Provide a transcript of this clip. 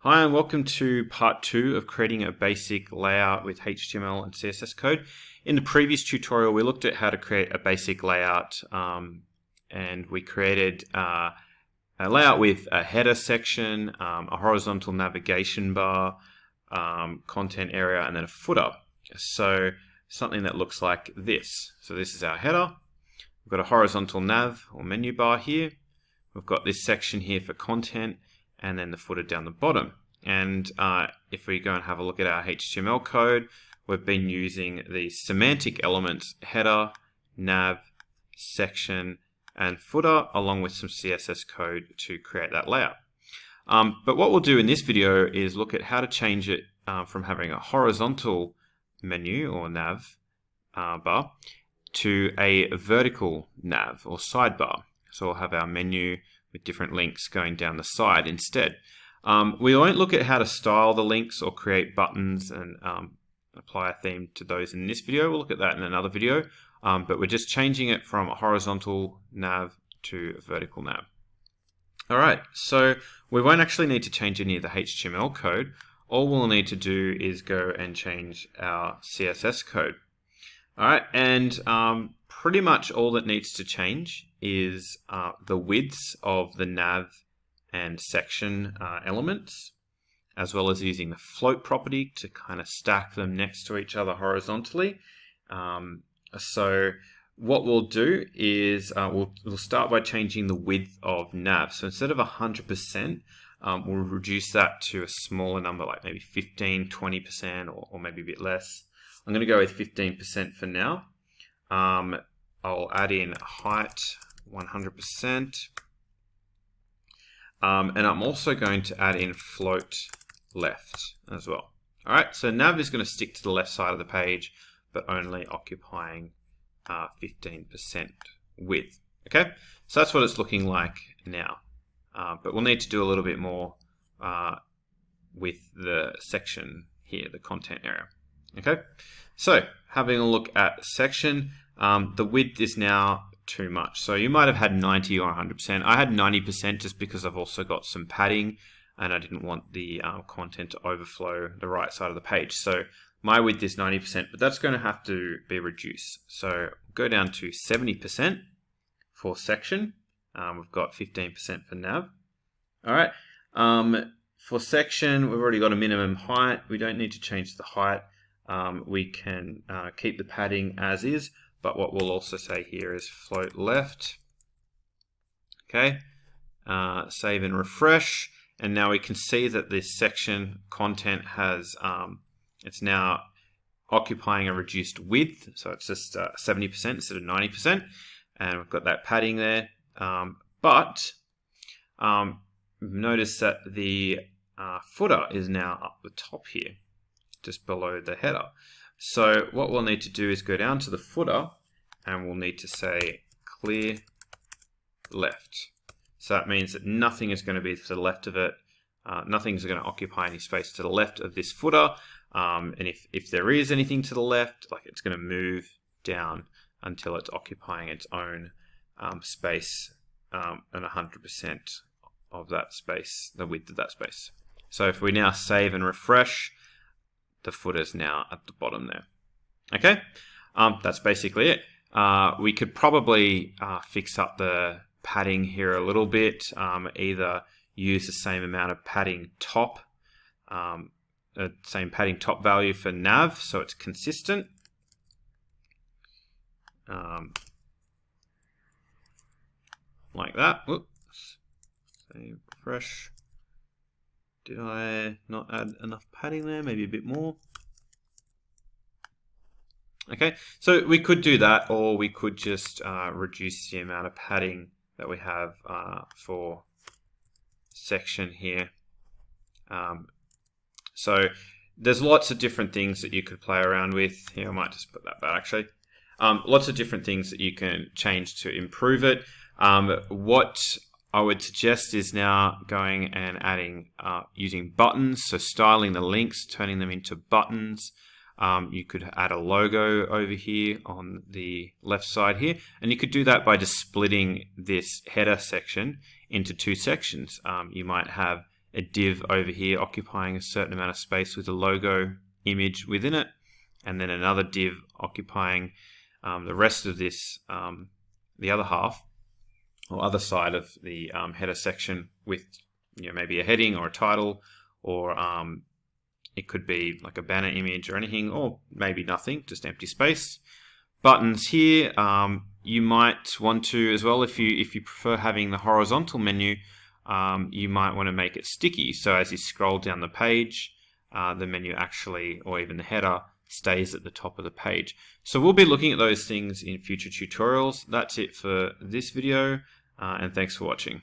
Hi and welcome to part 2 of creating a basic layout with HTML and CSS code. In the previous tutorial we looked at how to create a basic layout and we created a layout with a header section, a horizontal navigation bar, content area, and then a footer. So something that looks like this. So this is our header. We've got a horizontal nav or menu bar here. We've got this section here for content, and then the footer down the bottom. And if we go and have a look at our HTML code, we've been using the semantic elements header, nav, section, and footer, along with some CSS code to create that layout. But what we'll do in this video is look at how to change it from having a horizontal menu or nav bar to a vertical nav or sidebar. So we'll have our menu with different links going down the side instead. We won't look at how to style the links or create buttons and apply a theme to those in this video. We'll look at that in another video, but we're just changing it from a horizontal nav to a vertical nav. Alright, so we won't actually need to change any of the HTML code. All we'll need to do is go and change our CSS code. Alright, and pretty much all that needs to change is the widths of the nav and section elements, as well as using the float property to kind of stack them next to each other horizontally. So what we'll do is we'll start by changing the width of nav. So instead of 100%, we'll reduce that to a smaller number, like maybe 15, 20%, or maybe a bit less. I'm going to go with 15% for now. I'll add in height 100%. And I'm also going to add in float left as well. Alright, so nav is going to stick to the left side of the page, but only occupying 15% width. Okay, so that's what it's looking like now. But we'll need to do a little bit more with the section here, the content area. Okay, so having a look at section, the width is now too much. So you might have had 90 or 100%. I had 90% just because I've also got some padding and I didn't want the content to overflow the right side of the page. So my width is 90%, but that's going to have to be reduced. So go down to 70% for section. We've got 15% for nav. All right. For section, we've already got a minimum height. We don't need to change the height. We can keep the padding as is, but what we'll also say here is float left. Okay, save and refresh, and now we can see that this section content has it's now occupying a reduced width, so it's just 70% instead of 90%, and we've got that padding there. But notice that the footer is now up the top here, just below the header. So what we'll need to do is go down to the footer and we'll need to say clear left. So that means that nothing is going to be to the left of it. Nothing's going to occupy any space to the left of this footer. And if there is anything to the left, like it's going to move down until it's occupying its own space and 100% of that space, the width of that space. So if we now save and refresh, the footer's now at the bottom there. Okay, that's basically it. We could probably fix up the padding here a little bit, either use the same amount of padding top, same padding top value for nav, so it's consistent. Like that. Whoops. Save, refresh. Did I not add enough padding there? Maybe a bit more. Okay, so we could do that, or we could just reduce the amount of padding that we have for section here. So there's lots of different things that you could play around with. Here, I might just put that back actually. Lots of different things that you can change to improve it. What I would suggest is now going and adding, using buttons, so styling the links, turning them into buttons. You could add a logo over here on the left side here, and you could do that by just splitting this header section into two sections. You might have a div over here occupying a certain amount of space with a logo image within it, and then another div occupying the rest of this, the other half or other side of the header section with maybe a heading or a title, or it could be like a banner image or anything, or maybe nothing, just empty space. Buttons here, you might want to as well, if you prefer having the horizontal menu, you might want to make it sticky, so as you scroll down the page, the menu actually, or even the header, stays at the top of the page. So we'll be looking at those things in future tutorials. That's it for this video, and thanks for watching.